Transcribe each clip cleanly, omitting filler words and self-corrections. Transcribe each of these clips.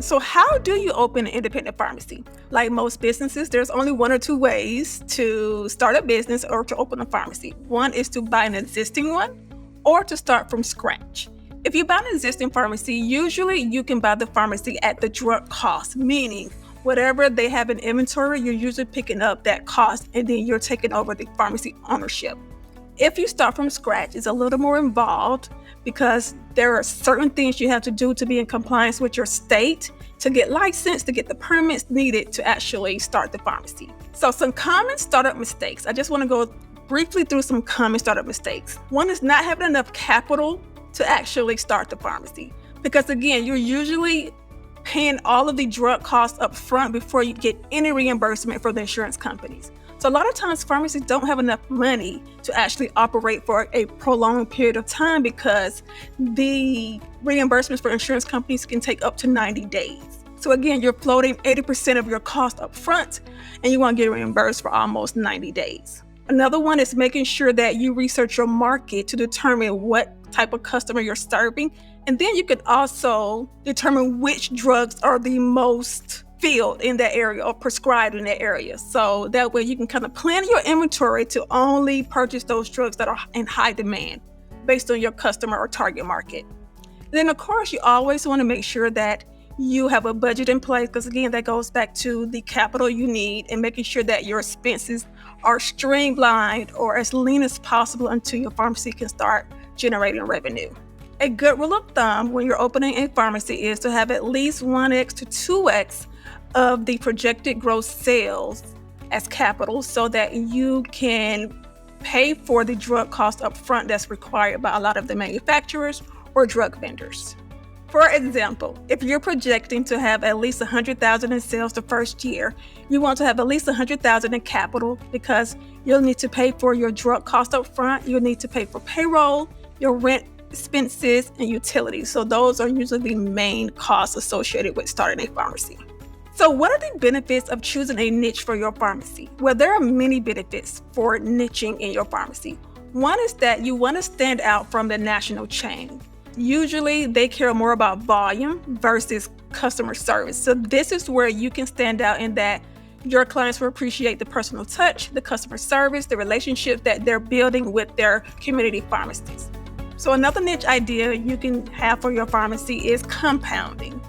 So how do you open an independent pharmacy? Like most businesses, there's only one or two ways to start a business or to open a pharmacy. One is to buy an existing one or to start from scratch. If you buy an existing pharmacy, usually you can buy the pharmacy at the drug cost, meaning whatever they have in inventory, you're usually picking up that cost and then you're taking over the pharmacy ownership. If you start from scratch, it's a little more involved because there are certain things you have to do to be in compliance with your state, to get licensed, to get the permits needed to actually start the pharmacy. So some common startup mistakes. I just want to go briefly through some common startup mistakes. One is not having enough capital to actually start the pharmacy. Because again, you're usually paying all of the drug costs up front before you get any reimbursement from the insurance companies. So a lot of times pharmacies don't have enough money to actually operate for a prolonged period of time because the reimbursements for insurance companies can take up to 90 days. So again, you're floating 80% of your cost up front and you want to get reimbursed for almost 90 days. Another one is making sure that you research your market to determine what type of customer you're serving. And then you could also determine which drugs are the most filled in that area or prescribed in that area. So that way you can kind of plan your inventory to only purchase those drugs that are in high demand based on your customer or target market. Then of course, you always want to make sure that you have a budget in place because again, that goes back to the capital you need and making sure that your expenses are streamlined or as lean as possible until your pharmacy can start generating revenue. A good rule of thumb when you're opening a pharmacy is to have at least 1x to 2x of the projected gross sales as capital so that you can pay for the drug cost up front that's required by a lot of the manufacturers or drug vendors. For example, if you're projecting to have at least $100,000 in sales the first year, you want to have at least $100,000 in capital because you'll need to pay for your drug cost up front, you'll need to pay for payroll, your rent expenses, and utilities. So those are usually the main costs associated with starting a pharmacy. So what are the benefits of choosing a niche for your pharmacy? Well, there are many benefits for niching in your pharmacy. One is that you want to stand out from the national chain. Usually they care more about volume versus customer service. So this is where you can stand out in that your clients will appreciate the personal touch, the customer service, the relationship that they're building with their community pharmacies. So another niche idea you can have for your pharmacy is compounding,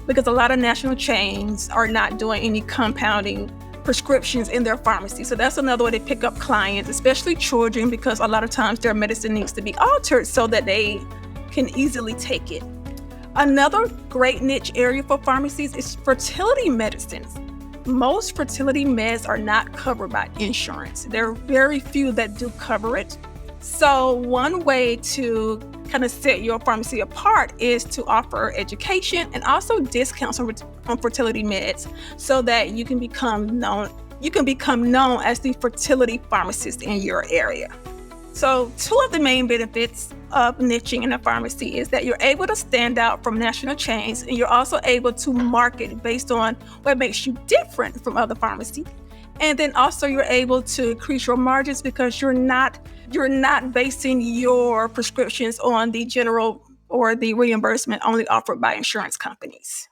because a lot of national chains are not doing any compounding prescriptions in their pharmacy. So that's another way to pick up clients, especially children, because a lot of times their medicine needs to be altered so that they can easily take it. Another great niche area for pharmacies is fertility medicines. Most fertility meds are not covered by insurance. There are very few that do cover it. So one way to kind of set your pharmacy apart is to offer education and also discounts on fertility meds so that you can become known as the fertility pharmacist in your area. So two of the main benefits of niching in a pharmacy is that you're able to stand out from national chains and you're also able to market based on what makes you different from other pharmacies. And then also you're able to increase your margins because you're not basing your prescriptions on the general or the reimbursement only offered by insurance companies.